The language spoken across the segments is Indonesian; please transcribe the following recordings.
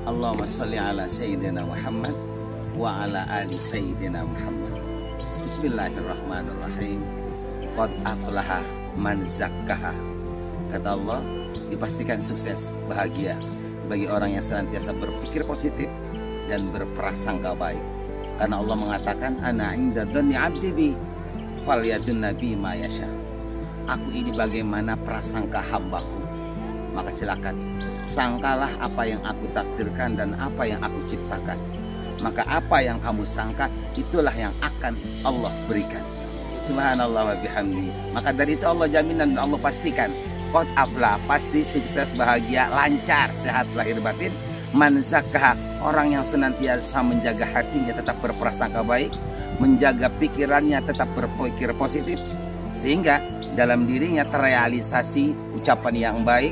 Allahumma sholli ala Sayyidina Muhammad wa ala ali Sayyidina Muhammad. Bismillahirrahmanirrahim. Qad aflaha man zakkaha. Kata Allah, dipastikan sukses, bahagia bagi orang yang senantiasa berpikir positif dan berprasangka baik. Karena Allah mengatakan, ana inda dhanni 'abdi bi falyadun nabi ma yasha. Aku ini bagaimana prasangka hambaku, maka silakan sangkalah apa yang aku takdirkan dan apa yang aku ciptakan. Maka apa yang kamu sangka, itulah yang akan Allah berikan. Subhanallah wa bihamdi. Maka dari itu Allah jaminan dan Allah pastikan, qad aflah, pasti sukses, bahagia, lancar, sehat lahir batin. Man zakkaha, orang yang senantiasa menjaga hatinya tetap berprasangka baik, menjaga pikirannya tetap berpikir positif, sehingga dalam dirinya terrealisasi ucapan yang baik,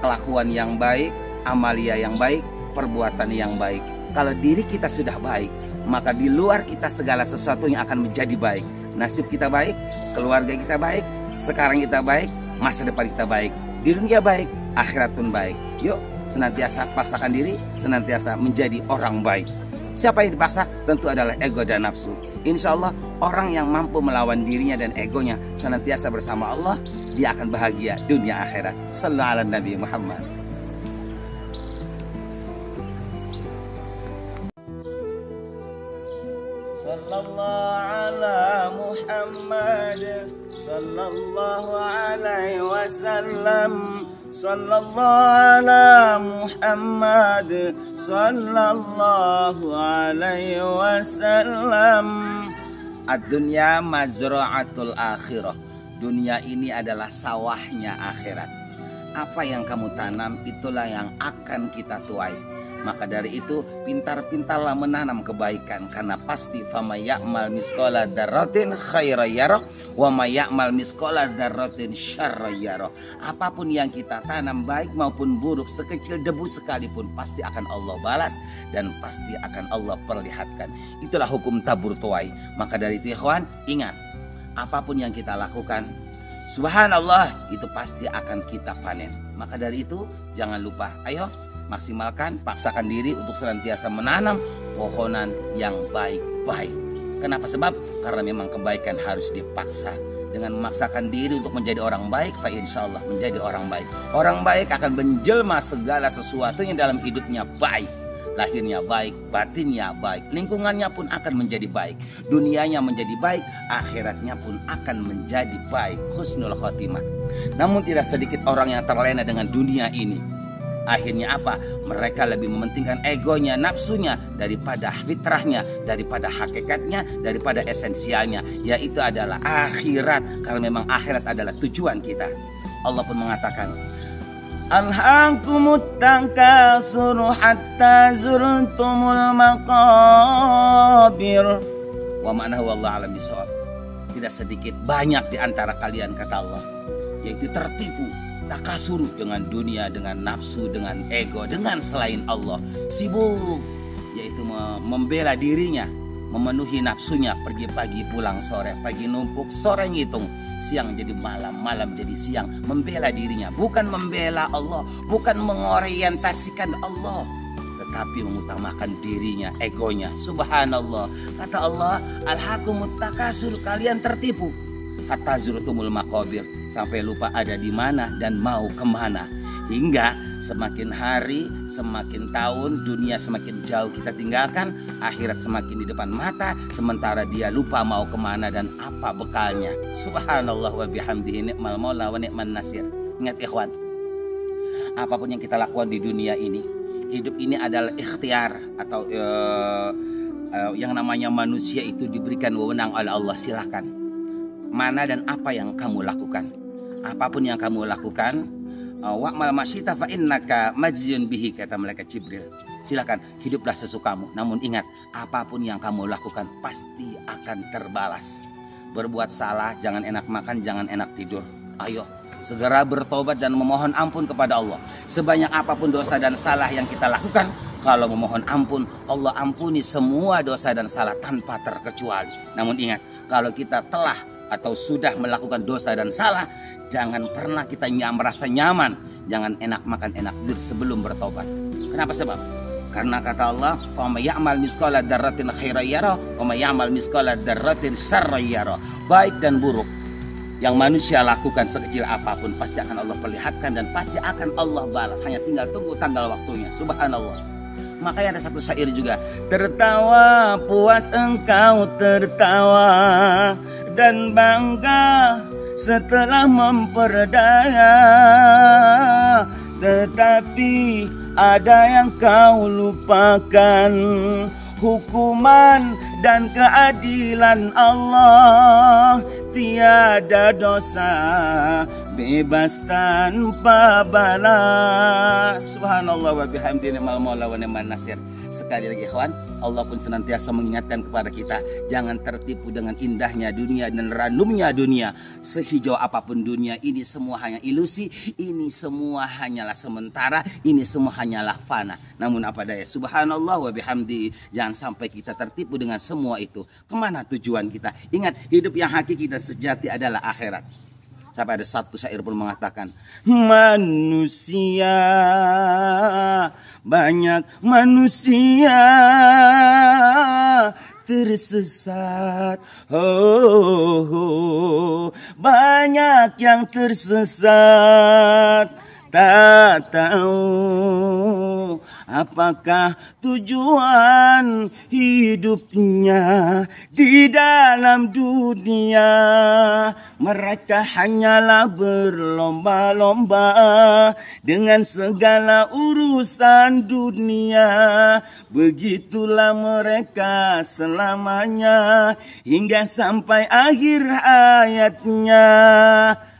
kelakuan yang baik, amalia yang baik, perbuatan yang baik. Kalau diri kita sudah baik, maka di luar kita segala sesuatunya akan menjadi baik. Nasib kita baik, keluarga kita baik, sekarang kita baik, masa depan kita baik, di dunia baik, akhirat pun baik. Yuk senantiasa paksakan diri, senantiasa menjadi orang baik. Siapa yang dipaksa? Tentu adalah ego dan nafsu. Insya Allah orang yang mampu melawan dirinya dan egonya senantiasa bersama Allah, dia akan bahagia dunia akhirat. Sallallahu ala Nabi Muhammad. Sallallahu ala Muhammad, sallallahu alaihi wasallam. Sallallahu ala Muhammad, sallallahu alaihi wasallam. Ad-dunya mazra'atul akhirah. Dunia ini adalah sawahnya akhirat. Apa yang kamu tanam, itulah yang akan kita tuai. Maka dari itu pintar-pintarlah menanam kebaikan, karena pasti fama ya'mal misqala dzarratin khairan yarah wa may ya'mal misqala dzarratin syarran yarah. Apapun yang kita tanam, baik maupun buruk, sekecil debu sekalipun, pasti akan Allah balas dan pasti akan Allah perlihatkan. Itulah hukum tabur tuai. Maka dari itu ikhwan, ingat, apapun yang kita lakukan, subhanallah, itu pasti akan kita panen. Maka dari itu jangan lupa, ayo maksimalkan, paksakan diri untuk senantiasa menanam pohonan yang baik-baik. Kenapa? Sebab karena memang kebaikan harus dipaksa. Dengan memaksakan diri untuk menjadi orang baik, fa insyaallah menjadi orang baik. Orang baik akan menjelma segala sesuatunya dalam hidupnya baik. Lahirnya baik, batinnya baik, lingkungannya pun akan menjadi baik, dunianya menjadi baik, akhiratnya pun akan menjadi baik. Husnul khotimah. Namun tidak sedikit orang yang terlena dengan dunia ini. Akhirnya apa? Mereka lebih mementingkan egonya, nafsunya, daripada fitrahnya, daripada hakikatnya, daripada esensialnya, yaitu adalah akhirat. Karena memang akhirat adalah tujuan kita. Allah pun mengatakan, alhaakumut takatsur hatta zurtumul maqabir. Wa ma'nahu wallahu a'lam bishawab. Tidak sedikit, banyak di antara kalian, kata Allah, yaitu tertipu, takasur dengan dunia, dengan nafsu, dengan ego, dengan selain Allah. Sibuk, yaitu membela dirinya, memenuhi nafsunya, pergi pagi pulang sore, pagi numpuk, sore ngitung, siang jadi malam, malam jadi siang, membela dirinya, bukan membela Allah, bukan mengorientasikan Allah, tetapi mengutamakan dirinya, egonya. Subhanallah. Kata Allah, alhaakumut takasur, kalian tertipu hatta zurtumul maqabir, sampai lupa ada di mana dan mau kemana. Hingga semakin hari, semakin tahun, dunia semakin jauh kita tinggalkan, akhirat semakin di depan mata, sementara dia lupa mau kemana dan apa bekalnya. Subhanallah wa bihamdihi, ni'mal maula wa ni'man nasir. Ingat ikhwan, apapun yang kita lakukan di dunia ini, hidup ini adalah ikhtiar atau yang namanya manusia itu diberikan wewenang oleh Allah. Silakan mana dan apa yang kamu lakukan. Apapun yang kamu lakukan, wa'mal masyita fa innaka majziyun bihi, kata malaikat Jibril. Silakan hiduplah sesukamu, namun ingat, apapun yang kamu lakukan pasti akan terbalas. Berbuat salah, jangan enak makan, jangan enak tidur. Ayo segera bertobat dan memohon ampun kepada Allah. Sebanyak apapun dosa dan salah yang kita lakukan, kalau memohon ampun, Allah ampuni semua dosa dan salah tanpa terkecuali. Namun ingat, kalau kita telah atau sudah melakukan dosa dan salah, jangan pernah kita merasa nyaman, jangan enak makan enak tidur sebelum bertobat. Kenapa? Sebab Karena kata Allah, "Fa may ya'mal misqala dzarratin khairan yarah, wa may ya'mal misqala dzarratin syarran yarah." Baik dan buruk yang manusia lakukan sekecil apapun pasti akan Allah perlihatkan dan pasti akan Allah balas. Hanya tinggal tunggu tanggal waktunya. Subhanallah. Makanya ada satu syair juga, tertawa puas engkau tertawa dan bangga setelah memperdaya, tetapi ada yang kau lupakan, hukuman dan keadilan Allah. Tiada dosa bebas tanpa balas. Subhanallah wa bihamdihi ni'mal maula wa ni'man nasir. Sekali lagi ikhwan, Allah pun senantiasa mengingatkan kepada kita, jangan tertipu dengan indahnya dunia dan ranumnya dunia. Sehijau apapun dunia, ini semua hanya ilusi, ini semua hanyalah sementara, ini semua hanyalah fana. Namun apa daya, subhanallah wa bihamdihi, jangan sampai kita tertipu dengan semua itu. Kemana tujuan kita? Ingat, hidup yang hakiki dan sejati adalah akhirat. Sampai ada satu syair pun mengatakan, manusia, banyak manusia tersesat, banyak yang tersesat, tak tahu apakah tujuan hidupnya di dalam dunia. Mereka hanyalah berlomba-lomba dengan segala urusan dunia. Begitulah mereka selamanya hingga sampai akhir hayatnya.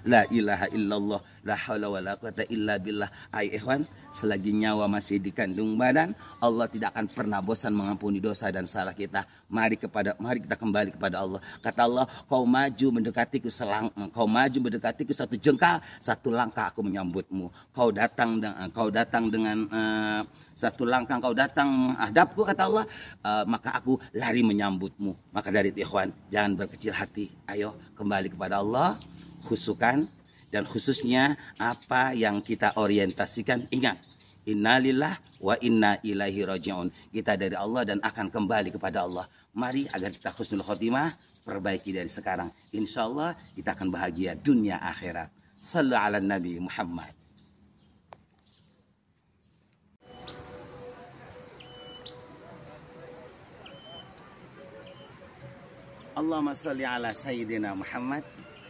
La ilaha illallah, la haula wa la quwata illa billah. Ay ikhwan, selagi nyawa masih dikandung badan, Allah tidak akan pernah bosan mengampuni dosa dan salah kita. Mari kita kembali kepada Allah. Kata Allah, kau maju mendekatiku satu jengkal, satu langkah aku menyambutmu. Kau datang dengan satu langkah, kau datang menghadapku, kata Allah, maka aku lari menyambutmu. Maka dari itu ikhwan, jangan berkecil hati. Ayo kembali kepada Allah, khusukan, dan khususnya apa yang kita orientasikan. Ingat, innalillah wa inna ilaihi raji'un. Kita dari Allah dan akan kembali kepada Allah. Mari agar kita husnul khotimah, perbaiki dari sekarang. Insya Allah kita akan bahagia dunia akhirat. Sallu ala Nabi Muhammad. Allahumma salli ala Sayyidina Muhammad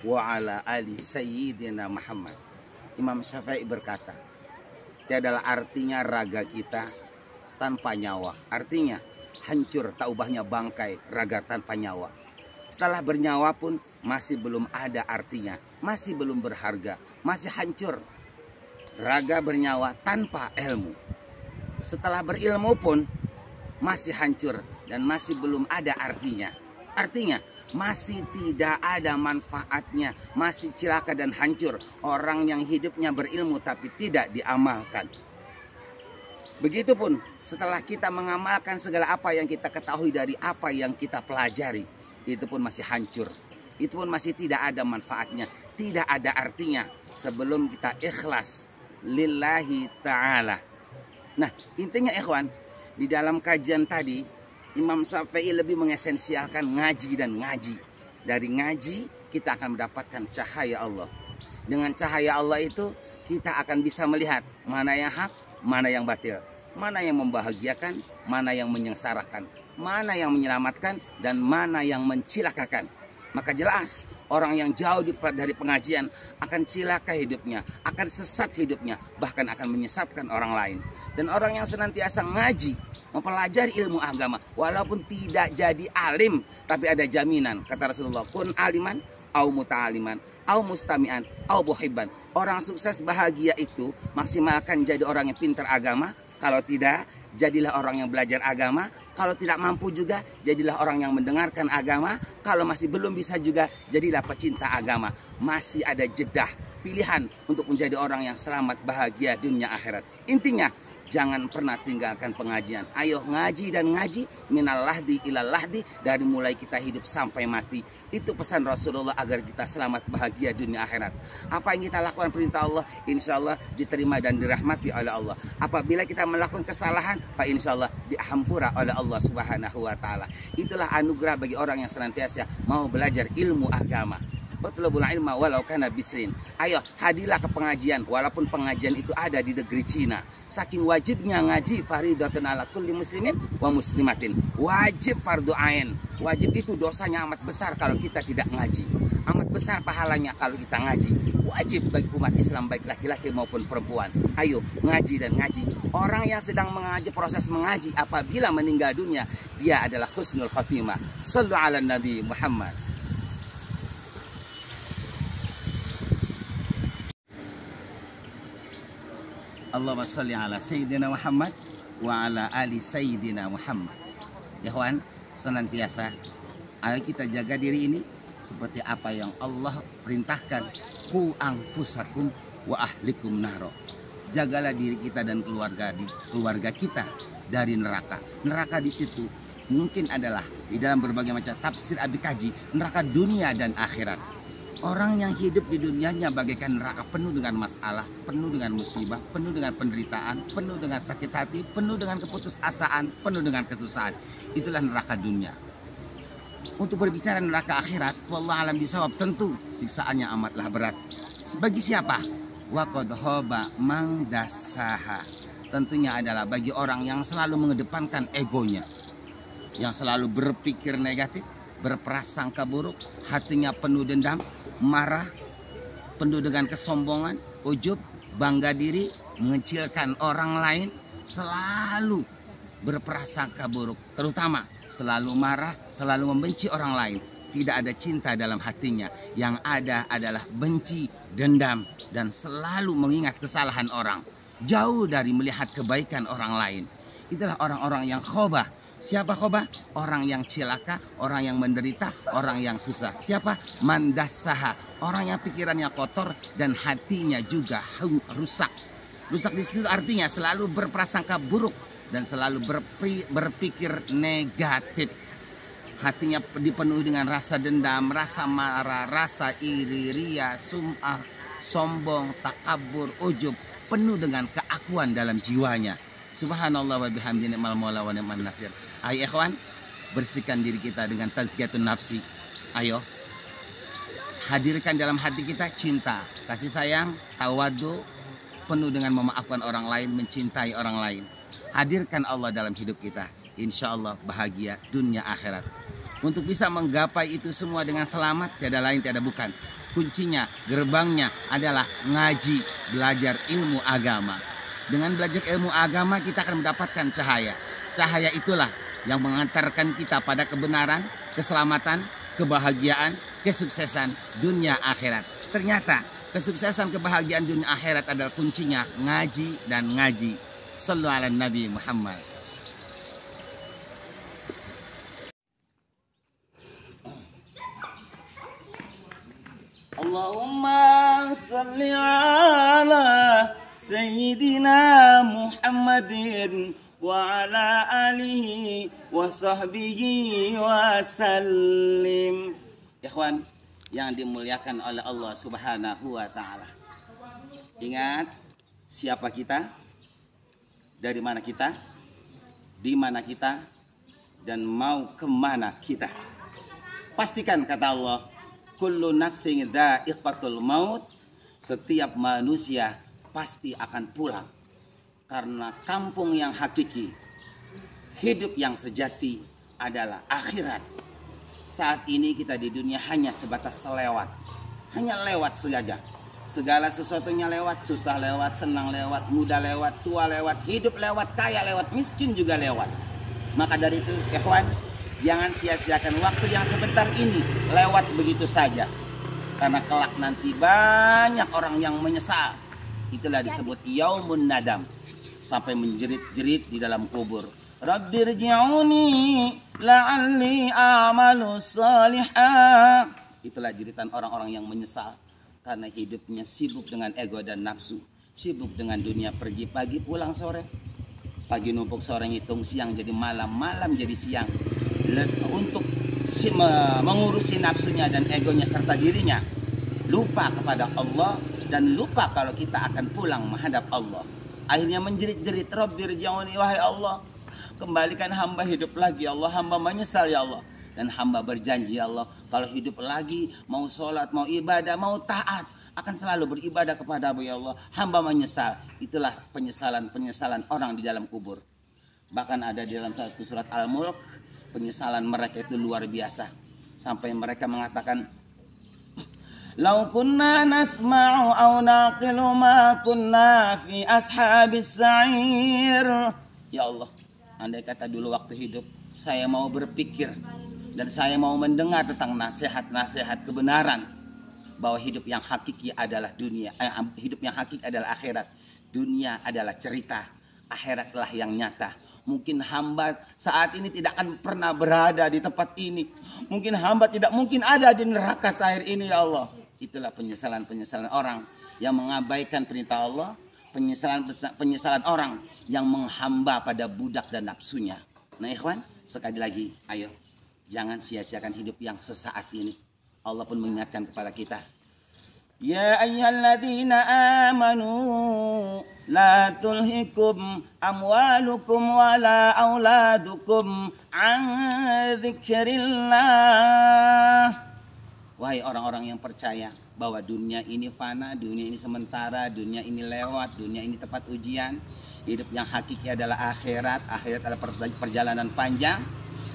wa ala ali Sayyidina Muhammad. Imam Syafi'i berkata, tiadalah artinya raga kita tanpa nyawa. Artinya hancur tak ubahnya bangkai raga tanpa nyawa. Setelah bernyawa pun masih belum ada artinya, masih belum berharga, masih hancur. Raga bernyawa tanpa ilmu. Setelah berilmu pun masih hancur dan masih belum ada artinya. Artinya masih tidak ada manfaatnya, masih cilaka dan hancur orang yang hidupnya berilmu tapi tidak diamalkan. Begitupun setelah kita mengamalkan segala apa yang kita ketahui dari apa yang kita pelajari, itu pun masih hancur, itu pun masih tidak ada manfaatnya, tidak ada artinya sebelum kita ikhlas lillahi ta'ala. Nah, intinya ikhwan, di dalam kajian tadi Imam Syafi'i lebih mengesensialkan ngaji dan ngaji. Dari ngaji kita akan mendapatkan cahaya Allah. Dengan cahaya Allah itu kita akan bisa melihat mana yang hak, mana yang batil, mana yang membahagiakan, mana yang menyengsarakan, mana yang menyelamatkan, dan mana yang mencilakakan. Maka jelas orang yang jauh dari pengajian akan cilaka hidupnya, akan sesat hidupnya, bahkan akan menyesatkan orang lain. Dan orang yang senantiasa ngaji, mempelajari ilmu agama, walaupun tidak jadi alim, tapi ada jaminan. Kata Rasulullah, kun aliman, au muta'aliman, au mustami'an, au buhibban. Orang sukses bahagia itu maksimalkan jadi orang yang pintar agama. Kalau tidak, jadilah orang yang belajar agama. Kalau tidak mampu juga, jadilah orang yang mendengarkan agama. Kalau masih belum bisa juga, jadilah pecinta agama. Masih ada jedah pilihan untuk menjadi orang yang selamat bahagia dunia akhirat. Intinya, Jangan pernah tinggalkan pengajian. Ayo ngaji dan ngaji, minal lahdi ilal lahdi, dari mulai kita hidup sampai mati. Itu pesan Rasulullah agar kita selamat bahagia dunia akhirat. Apa yang kita lakukan perintah Allah, insya Allah diterima dan dirahmati oleh Allah. Apabila kita melakukan kesalahan, fa insya Allah diampura oleh Allah Subhanahu wa Ta'ala. Itulah anugerah bagi orang yang senantiasa mau belajar ilmu agama. Utlubul ilma walau kana bisrin. Ayo hadirlah ke pengajian walaupun pengajian itu ada di negeri Cina. Saking wajibnya ngaji, faridatun ala kulli muslimin wa muslimatin. Wajib fardu ain. Wajib itu dosanya amat besar kalau kita tidak ngaji. Amat besar pahalanya kalau kita ngaji. Wajib bagi umat Islam baik laki-laki maupun perempuan. Ayo ngaji dan ngaji. Orang yang sedang mengaji, proses mengaji, apabila meninggal dunia, dia adalah husnul khatimah. Sallu ala Nabi Muhammad. Allahumma salli ala Sayyidina Muhammad wa ala ali Sayyidina Muhammad. Ya kawan, senantiasa ayo kita jaga diri ini seperti apa yang Allah perintahkan. Qu anfusakum wa ahlikum naro. Jagalah diri kita dan keluarga kita dari neraka. Neraka di situ mungkin adalah di dalam berbagai macam tafsir Abi Kaji, neraka dunia dan akhirat. Orang yang hidup di dunianya bagaikan neraka, penuh dengan masalah, penuh dengan musibah, penuh dengan penderitaan, penuh dengan sakit hati, penuh dengan keputusasaan, penuh dengan kesusahan. Itulah neraka dunia. Untuk berbicara neraka akhirat, wallahu alam bisawab, tentu siksaannya amatlah berat. Bagi siapa? Wa qad khaba man dassaha. Tentunya adalah bagi orang yang selalu mengedepankan egonya, yang selalu berpikir negatif, berprasangka buruk, hatinya penuh dendam, marah, penuh dengan kesombongan, ujub, bangga diri, mengecilkan orang lain, selalu berprasangka buruk, terutama selalu marah, selalu membenci orang lain. Tidak ada cinta dalam hatinya, yang ada adalah benci, dendam, dan selalu mengingat kesalahan orang, jauh dari melihat kebaikan orang lain. Itulah orang-orang yang khobah. Siapa khobah? Orang yang cilaka, orang yang menderita, orang yang susah. Siapa? Mandassaha, orang yang pikirannya kotor dan hatinya juga rusak. Rusak di situ artinya selalu berprasangka buruk dan selalu berpikir negatif. Hatinya dipenuhi dengan rasa dendam, rasa marah, rasa iri, ria, sum'ah, sombong, takabur, ujub, penuh dengan keakuan dalam jiwanya. Subhanallah wa bihamdihi ni'mal maula wa ni'man nasir. Ayo ikhwan, bersihkan diri kita dengan tazkiyatun nafsi. Ayo, hadirkan dalam hati kita cinta, kasih sayang, tawadu, penuh dengan memaafkan orang lain, mencintai orang lain. Hadirkan Allah dalam hidup kita. Insya Allah bahagia dunia akhirat. Untuk bisa menggapai itu semua dengan selamat, tiada lain tiada bukan. Kuncinya, gerbangnya adalah ngaji, belajar ilmu agama. Dengan belajar ilmu agama kita akan mendapatkan cahaya. Cahaya itulah yang mengantarkan kita pada kebenaran, keselamatan, kebahagiaan, kesuksesan dunia akhirat. Ternyata kesuksesan kebahagiaan dunia akhirat adalah kuncinya ngaji dan ngaji. Sallu ala Nabi Muhammad. Allahumma salli ala Sayyidina Muhammadin wa ala alihi wa sahbihi wa sallim. Ikhwan yang dimuliakan oleh Allah Subhanahu wa Ta'ala, ingat siapa kita, dari mana kita, di mana kita, dan mau kemana kita. Pastikan kata Allah, kullu nafsin dha'iqatul maut, setiap manusia pasti akan pulang. Karena kampung yang hakiki, hidup yang sejati adalah akhirat. Saat ini kita di dunia hanya sebatas selewat, hanya lewat saja. Segala sesuatunya lewat, susah lewat, senang lewat, muda lewat, tua lewat, hidup lewat, kaya lewat, miskin juga lewat. Maka dari itu ikhwan, jangan sia-siakan waktu yang sebentar ini lewat begitu saja. Karena kelak nanti banyak orang yang menyesal. Itulah disebut yaumun nadam, sampai menjerit-jerit di dalam kubur. Rabbirji'uni la'alli a'malu salihah. Itulah jeritan orang-orang yang menyesal karena hidupnya sibuk dengan ego dan nafsu, sibuk dengan dunia, pergi pagi pulang sore, Pagi numpuk, sore ngitung, siang jadi malam, malam jadi siang. Untuk mengurusi nafsunya dan egonya serta dirinya, lupa kepada Allah dan lupa kalau kita akan pulang menghadap Allah. Akhirnya menjerit-jerit, Rabbirji'uni, wahai Allah, kembalikan hamba hidup lagi ya Allah, hamba menyesal ya Allah. Dan hamba berjanji ya Allah, kalau hidup lagi, mau sholat, mau ibadah, mau taat, akan selalu beribadah kepada-Mu ya Allah. Hamba menyesal. Itulah penyesalan orang di dalam kubur. Bahkan ada di dalam satu surat Al-Mulk, penyesalan mereka itu luar biasa. Sampai mereka mengatakan, "Lau kunna nasma'u aw naqilu ma kunna fi ashabis sa'ir." Ya Allah, andai kata dulu waktu hidup saya mau berpikir dan saya mau mendengar tentang nasihat-nasihat kebenaran, bahwa hidup yang hakiki adalah dunia, hidup yang hakiki adalah akhirat. Dunia adalah cerita, akhiratlah yang nyata. Mungkin hamba saat ini tidak akan pernah berada di tempat ini. Mungkin hamba tidak mungkin ada di neraka sair ini ya Allah. Itulah penyesalan orang yang mengabaikan perintah Allah, penyesalan orang yang menghamba pada budak dan nafsunya. Nah ikhwan, sekali lagi, ayo jangan sia-siakan hidup yang sesaat ini. Allah pun mengingatkan kepada kita, ya ayyuhalladzina amanu la tulhikum amwalukum wala auladukum an dzikrillah. Wahai orang-orang yang percaya bahwa dunia ini fana, dunia ini sementara, dunia ini lewat, dunia ini tempat ujian. Hidup yang hakiki adalah akhirat, akhirat adalah perjalanan panjang.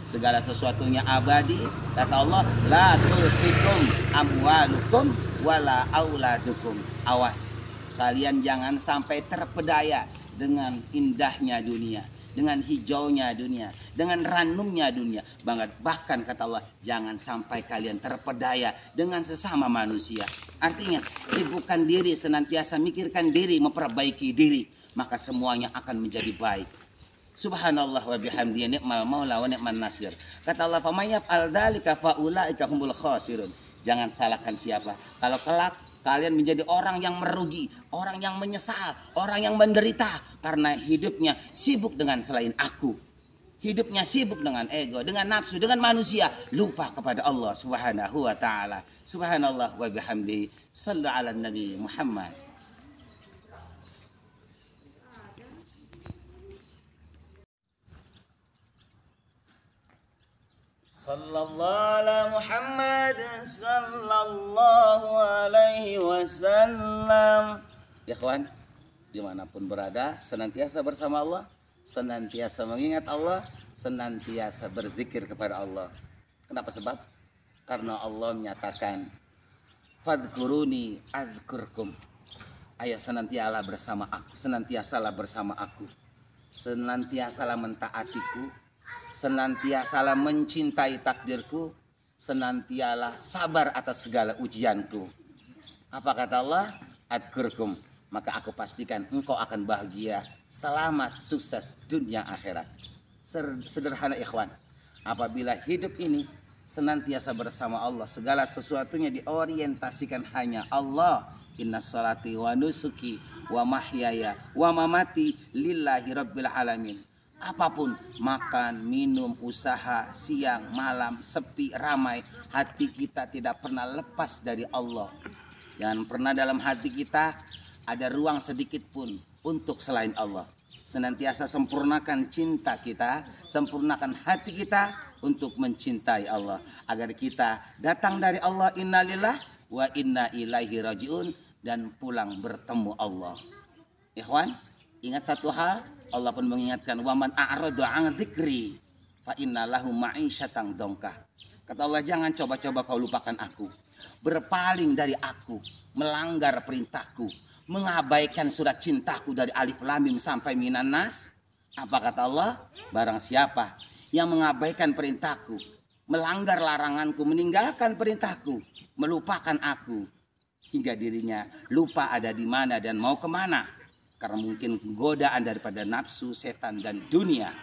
Segala sesuatunya abadi. Kata Allah, la tulhikum amwalukum wala auladukum. Awas, kalian jangan sampai terpedaya dengan indahnya dunia, dengan hijaunya dunia, dengan ranumnya dunia. Bahkan kata Allah, jangan sampai kalian terpedaya dengan sesama manusia. Artinya, sibukkan diri, senantiasa mikirkan diri, memperbaiki diri, maka semuanya akan menjadi baik. Subhanallah wa bihamdihi, ni'mal maula wa ni'man nasir. Kata Allah, "Faman yaf'al dzalika fa ulaika humul khasirun." Jangan salahkan siapa. Kalau kelak kalian menjadi orang yang merugi, orang yang menyesal, orang yang menderita karena hidupnya sibuk dengan selain aku. Hidupnya sibuk dengan ego, dengan nafsu, dengan manusia, lupa kepada Allah Subhanahu wa taala. Subhanallah wa bihamdihi. Shallu ala Nabi Muhammad. Sallallahu ala Muhammad sallallahu alaihi wasallam. Ya kawan, dimanapun berada, senantiasa bersama Allah, senantiasa mengingat Allah, senantiasa berzikir kepada Allah. Kenapa sebab? Karena Allah menyatakan, fadkuruni adzkurkum. Ayo senantiasalah bersama aku, senantiasalah bersama aku, senantiasalah mentaatiku, senantiasalah mencintai takdirku, senantiasalah sabar atas segala ujianku. Apa kata Allah? Adzkurkum, maka aku pastikan engkau akan bahagia, selamat, sukses dunia akhirat. Sederhana ikhwan, apabila hidup ini senantiasa bersama Allah, segala sesuatunya diorientasikan hanya Allah. Inna salati wa nusuki wa mahyaya wa mamati lillahi rabbil alamin. Apapun, makan, minum, usaha, siang, malam, sepi, ramai, hati kita tidak pernah lepas dari Allah. Jangan pernah dalam hati kita ada ruang sedikit pun untuk selain Allah. Senantiasa sempurnakan cinta kita, sempurnakan hati kita untuk mencintai Allah, agar kita datang dari Allah, innalillah wa inna ilaihi rajiun, dan pulang bertemu Allah. Ikhwan, ingat satu hal, Allah pun mengingatkan, waman a'radu an dzikri fa inna lahu ma'isyatan dongkah. Kata Allah, jangan coba-coba kau lupakan aku, berpaling dari aku, melanggar perintahku, mengabaikan surat cintaku dari alif lam mim sampai minan nas. Apa kata Allah? Barang siapa yang mengabaikan perintahku, melanggar laranganku, meninggalkan perintahku, melupakan aku, hingga dirinya lupa ada di mana dan mau kemana, karena mungkin godaan daripada nafsu, setan, dan dunia.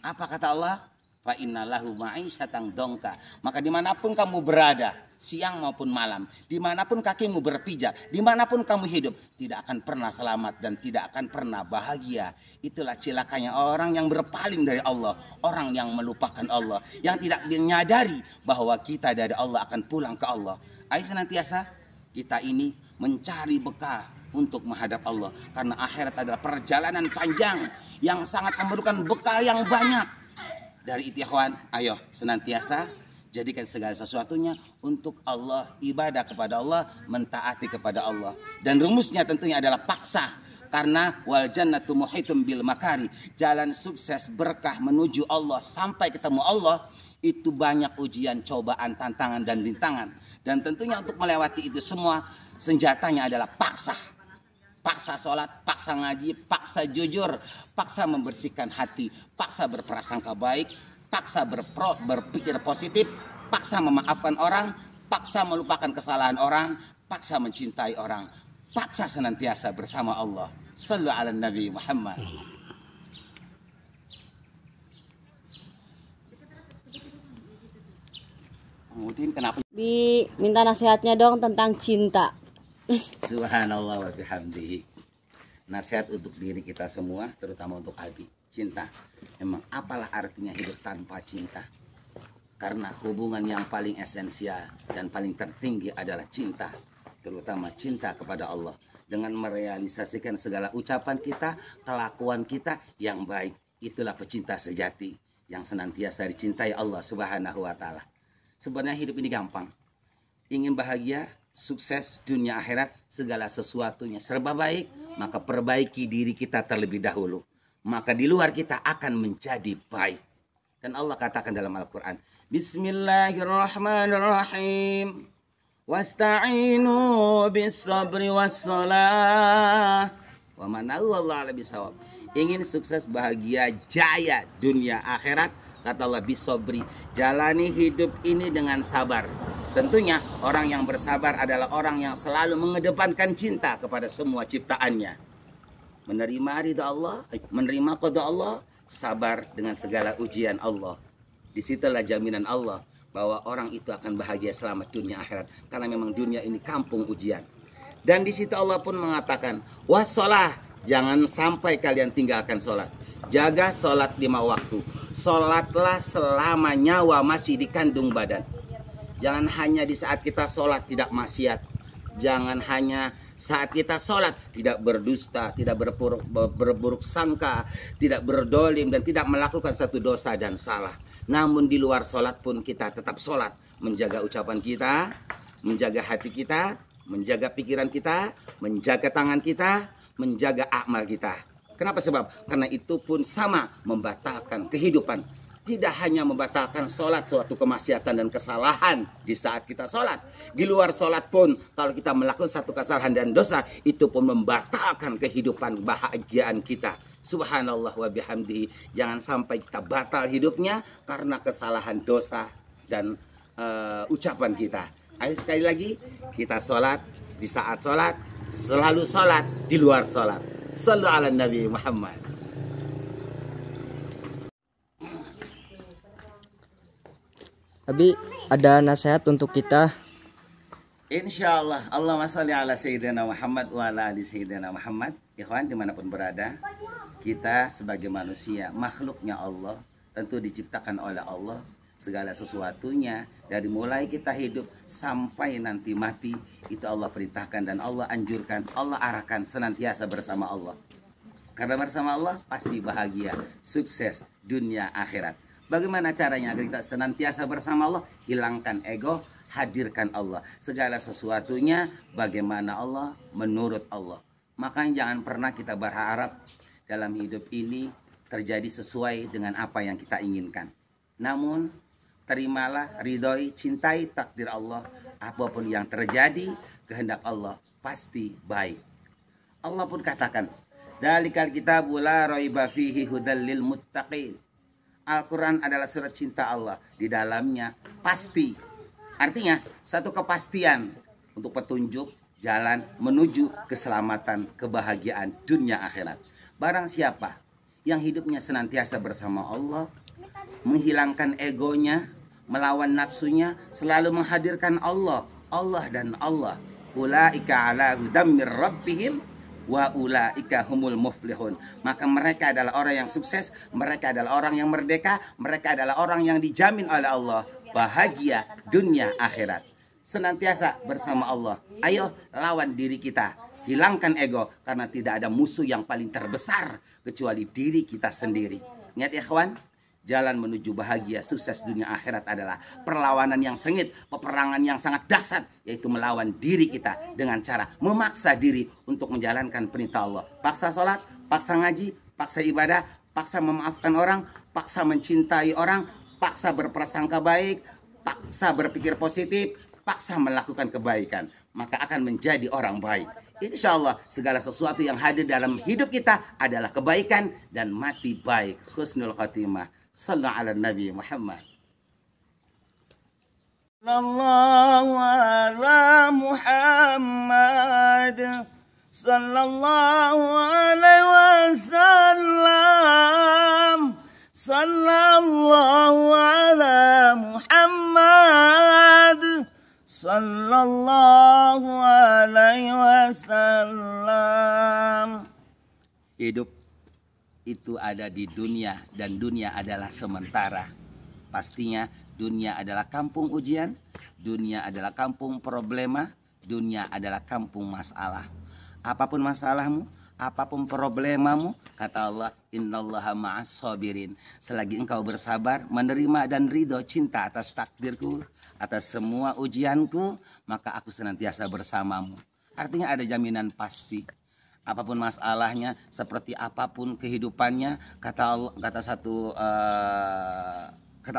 Apa kata Allah? Fa inna lahu ma'isyatan dongka. Maka dimanapun kamu berada, siang maupun malam, dimanapun kakimu berpijak, dimanapun kamu hidup, tidak akan pernah selamat dan tidak akan pernah bahagia. Itulah celakanya orang yang berpaling dari Allah, orang yang melupakan Allah, yang tidak menyadari bahwa kita dari Allah akan pulang ke Allah. Ayo senantiasa kita ini mencari bekal untuk menghadap Allah, karena akhirat adalah perjalanan panjang yang sangat memerlukan bekal yang banyak. Dari itu ikhwan, ayo senantiasa jadikan segala sesuatunya untuk Allah, ibadah kepada Allah, mentaati kepada Allah. Dan rumusnya tentunya adalah paksa. Karena wal jannatu muhitum bil makari. Jalan sukses berkah menuju Allah sampai ketemu Allah itu banyak ujian, cobaan, tantangan dan rintangan. Dan tentunya untuk melewati itu semua senjatanya adalah paksa. Paksa sholat, paksa ngaji, paksa jujur, paksa membersihkan hati, paksa berprasangka baik, paksa berpikir positif, paksa memaafkan orang, paksa melupakan kesalahan orang, paksa mencintai orang, paksa senantiasa bersama Allah. Shallu ala Nabi Muhammad. Kemudian kenapa? Bi, minta nasihatnya dong tentang cinta. Subhanallah wa bihamdihi. Nasihat untuk diri kita semua, terutama untuk Abi. Cinta. Memang apalah artinya hidup tanpa cinta? Karena hubungan yang paling esensial dan paling tertinggi adalah cinta. Terutama cinta kepada Allah. Dengan merealisasikan segala ucapan kita, kelakuan kita yang baik. Itulah pecinta sejati yang senantiasa dicintai Allah Subhanahu wa ta'ala. Sebenarnya hidup ini gampang. Ingin bahagia, sukses dunia akhirat, segala sesuatunya serba baik, maka perbaiki diri kita terlebih dahulu. Maka di luar kita akan menjadi baik. Dan Allah katakan dalam Al-Quran, Bismillahirrahmanirrahim. Wasta'inu bis-sabri was-salah. Wa man Allah ala bisawab. Ingin sukses, bahagia, jaya dunia akhirat, kata Allah, bis-sabri. Jalani hidup ini dengan sabar. Tentunya orang yang bersabar adalah orang yang selalu mengedepankan cinta kepada semua ciptaannya. Menerima ridha Allah, menerima qada Allah, sabar dengan segala ujian Allah. Disitulah jaminan Allah bahwa orang itu akan bahagia selama dunia akhirat. Karena memang dunia ini kampung ujian. Dan di situ Allah pun mengatakan, wassalah, jangan sampai kalian tinggalkan sholat. Jaga sholat 5 waktu. Sholatlah selama nyawa masih dikandung badan. Jangan hanya di saat kita sholat tidak maksiat. Jangan hanya saat kita sholat tidak berdusta, tidak berburuk sangka, tidak berdolim, dan tidak melakukan satu dosa dan salah. Namun di luar sholat pun kita tetap sholat. Menjaga ucapan kita, menjaga hati kita, menjaga pikiran kita, menjaga tangan kita, menjaga amal kita. Kenapa? Sebab karena itu pun sama membatalkan kehidupan. Tidak hanya membatalkan sholat, suatu kemaksiatan dan kesalahan di saat kita sholat. Di luar sholat pun, kalau kita melakukan satu kesalahan dan dosa, itu pun membatalkan kehidupan kebahagiaan kita. Subhanallah wa bihamdihi. Jangan sampai kita batal hidupnya karena kesalahan dosa dan ucapan kita. Ayo sekali lagi, kita sholat di saat sholat, selalu sholat di luar sholat. Shallu ala Nabi Muhammad. Abi, ada nasihat untuk kita? Insyaallah. Allahumma sholli ala Sayyidina Muhammad wa ala ali Sayyidina Muhammad. Ikhwan dimanapun berada, kita sebagai manusia, makhluknya Allah, tentu diciptakan oleh Allah. Segala sesuatunya, dari mulai kita hidup sampai nanti mati, itu Allah perintahkan dan Allah anjurkan, Allah arahkan senantiasa bersama Allah. Karena bersama Allah pasti bahagia, sukses dunia akhirat. Bagaimana caranya agar kita senantiasa bersama Allah? Hilangkan ego, hadirkan Allah. Segala sesuatunya bagaimana Allah, menurut Allah. Makanya jangan pernah kita berharap dalam hidup ini terjadi sesuai dengan apa yang kita inginkan. Namun terimalah, ridhoi, cintai takdir Allah. Apapun yang terjadi, kehendak Allah pasti baik. Allah pun katakan, Dalikal kitabu la raiba fihi hudal lil muttaqin. Al-Quran adalah surat cinta Allah. Di dalamnya pasti. Artinya satu kepastian untuk petunjuk jalan menuju keselamatan, kebahagiaan dunia akhirat. Barang siapa yang hidupnya senantiasa bersama Allah, menghilangkan egonya, melawan nafsunya, selalu menghadirkan Allah, Allah dan Allah. Ulaika ala hudam mir rabbihim wa ulaika humul muflihun. Maka mereka adalah orang yang sukses, mereka adalah orang yang merdeka, mereka adalah orang yang dijamin oleh Allah bahagia dunia akhirat. Senantiasa bersama Allah. Ayo lawan diri kita, hilangkan ego, karena tidak ada musuh yang paling terbesar kecuali diri kita sendiri. Ingat ya kawan, jalan menuju bahagia sukses dunia akhirat adalah perlawanan yang sengit, peperangan yang sangat dahsyat, yaitu melawan diri kita dengan cara memaksa diri untuk menjalankan perintah Allah. Paksa sholat, paksa ngaji, paksa ibadah, paksa memaafkan orang, paksa mencintai orang, paksa berprasangka baik, paksa berpikir positif, paksa melakukan kebaikan, maka akan menjadi orang baik. Insya Allah segala sesuatu yang hadir dalam hidup kita adalah kebaikan dan mati baik. Husnul khatimah. Sallallahu ala Nabi Muhammad. Sallallahu ala Muhammad. Sallallahu alaihi wasallam. Sallallahu ala Muhammad. Sallallahu alaihi wasallam. Hidup itu ada di dunia dan dunia adalah sementara. Pastinya dunia adalah kampung ujian, dunia adalah kampung problema, dunia adalah kampung masalah. Apapun masalahmu, apapun problemamu, kata Allah, innallaha ma'as sabirin. Selagi engkau bersabar, menerima dan ridho cinta atas takdirku, atas semua ujianku, maka aku senantiasa bersamamu. Artinya ada jaminan pasti. Apapun masalahnya, seperti apapun kehidupannya, kata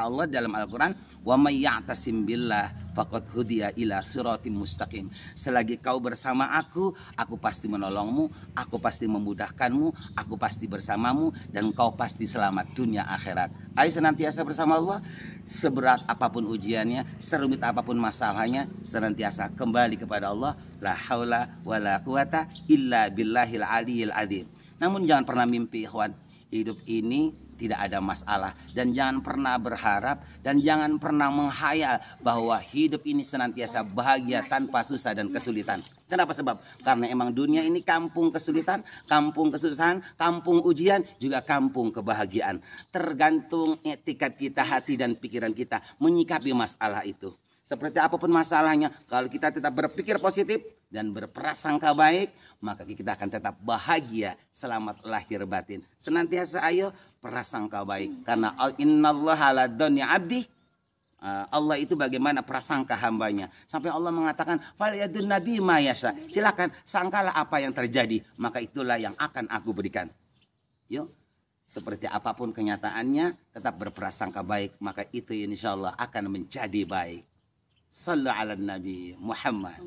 Allah dalam Al-Quran, wa may ya'tasim billah faqad hudiya ila siratim mustaqim. Selagi kau bersama aku pasti menolongmu, aku pasti memudahkanmu, aku pasti bersamamu, dan kau pasti selamat dunia akhirat. Ayo senantiasa bersama Allah. Seberat apapun ujiannya, serumit apapun masalahnya, senantiasa kembali kepada Allah. La haula wa la quwata illa billahil aliyil azim. Namun jangan pernah mimpi, ikhwan, hidup ini tidak ada masalah, dan jangan pernah berharap dan jangan pernah menghayal bahwa hidup ini senantiasa bahagia tanpa susah dan kesulitan. Kenapa? Sebab karena emang dunia ini kampung kesulitan, kampung kesusahan, kampung ujian, juga kampung kebahagiaan. Tergantung etikat kita, hati dan pikiran kita menyikapi masalah itu. Seperti apapun masalahnya, kalau kita tetap berpikir positif dan berprasangka baik, maka kita akan tetap bahagia, selamat lahir batin. Senantiasa ayo prasangka baik, karena innallaha ala dzanni abdi. Allah itu bagaimana prasangka hambanya, sampai Allah mengatakan falyadun nabi ma yasha. Silakan sangkalah apa yang terjadi, maka itulah yang akan aku berikan. Yuk, seperti apapun kenyataannya, tetap berprasangka baik, maka itu insyaallah akan menjadi baik. Sallu ala Nabi Muhammad.